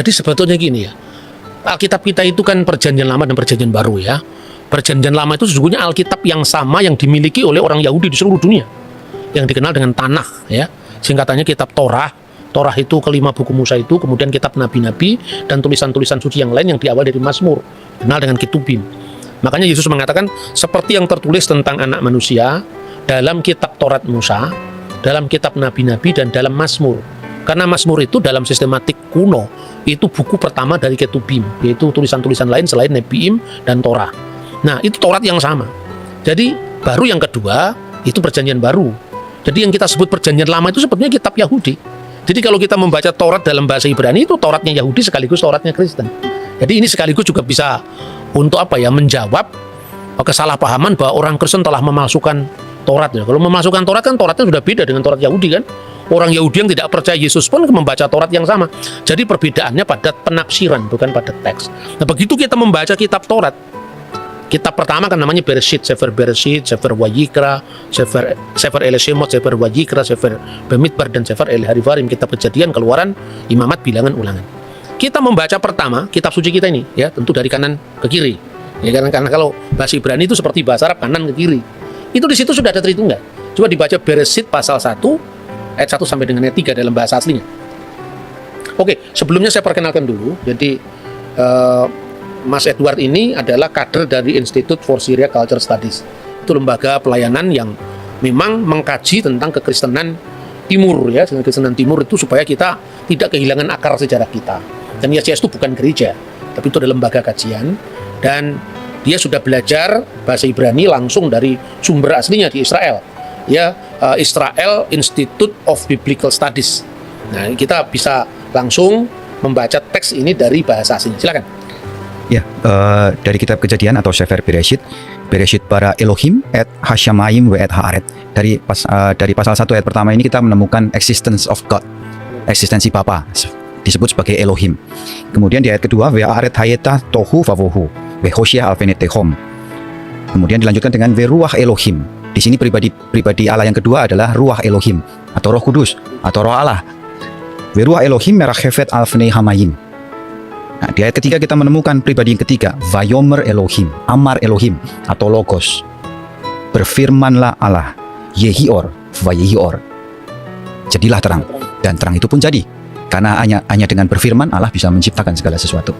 Jadi sebetulnya gini ya, Alkitab kita itu kan perjanjian lama dan perjanjian baru ya. Perjanjian lama itu sesungguhnya Alkitab yang sama yang dimiliki oleh orang Yahudi di seluruh dunia, yang dikenal dengan Tanakh ya. Singkatannya kitab Torah. Torah itu kelima buku Musa itu, kemudian kitab nabi-nabi dan tulisan-tulisan suci yang lain yang diawal dari Mazmur, dikenal dengan Ketubim. Makanya Yesus mengatakan seperti yang tertulis tentang anak manusia dalam kitab Taurat Musa, dalam kitab nabi-nabi dan dalam Mazmur. Karena Mazmur itu dalam sistematik kuno itu buku pertama dari Ketubim, yaitu tulisan-tulisan lain selain Nebiim dan Torah. Nah, itu Taurat yang sama. Jadi baru yang kedua itu perjanjian baru. Jadi yang kita sebut perjanjian lama itu sebetulnya kitab Yahudi. Jadi kalau kita membaca Taurat dalam bahasa Ibrani itu Tauratnya Yahudi sekaligus Tauratnya Kristen. Jadi ini sekaligus juga bisa untuk apa ya, menjawab kesalahpahaman bahwa orang Kristen telah memalsukan Taurat ya. Kalau memasukkan Taurat kan Tauratnya sudah beda dengan Taurat Yahudi kan. Orang Yahudi yang tidak percaya Yesus pun membaca Taurat yang sama. Jadi perbedaannya pada penafsiran bukan pada teks. Nah, begitu kita membaca kitab Taurat, kitab pertama kan namanya Bereshit, Sefer Bereshit, Sefer Wayikra, Sefer Elishemot, Sefer Wayikra, Sefer Bemidbar dan Sefer El-Harivarim, kitab Kejadian, Keluaran, Imamat, Bilangan, Ulangan. Kita membaca pertama kitab suci kita ini ya, tentu dari kanan ke kiri. Ya, karena kalau bahasa Ibrani itu seperti bahasa Arab kanan ke kiri. Itu di situ sudah ada Tritunggal. Coba dibaca Bereshit pasal 1 ayat 1 sampai dengan ayat 3 dalam bahasa aslinya. Oke, sebelumnya saya perkenalkan dulu. Jadi Mas Edward ini adalah kader dari Institute for Syria Culture Studies. Itu lembaga pelayanan yang memang mengkaji tentang kekristenan Timur ya, dengan kekristenan Timur itu supaya kita tidak kehilangan akar sejarah kita. Dan YCS itu bukan gereja, tapi itu adalah lembaga kajian, dan dia sudah belajar bahasa Ibrani langsung dari sumber aslinya di Israel. Ya, Israel Institute of Biblical Studies. Nah, kita bisa langsung membaca teks ini dari bahasa aslinya. Silakan. Ya, dari kitab Kejadian atau Sefer Bereshit, Bereshit bara Elohim et Hashamayim ve et Haaret. Dari pasal 1 ayat pertama ini kita menemukan existence of God, eksistensi Bapa, disebut sebagai Elohim. Kemudian di ayat kedua, ve Haaret hayeta tohu vavohu, ve Hoshea alfenetehom. Kemudian dilanjutkan dengan ve ruach Elohim. Di sini pribadi Allah yang kedua adalah ruach Elohim atau Roh Kudus atau Roh Allah. Ve ruach Elohim merachefet alfnei hamayim. Nah, di ayat ketiga kita menemukan pribadi yang ketiga, Vayomer Elohim, Amar Elohim atau Logos. Berfirmanlah Allah, Yehior, Vayehior. Jadilah terang, dan terang itu pun jadi. Karena hanya dengan berfirman Allah bisa menciptakan segala sesuatu.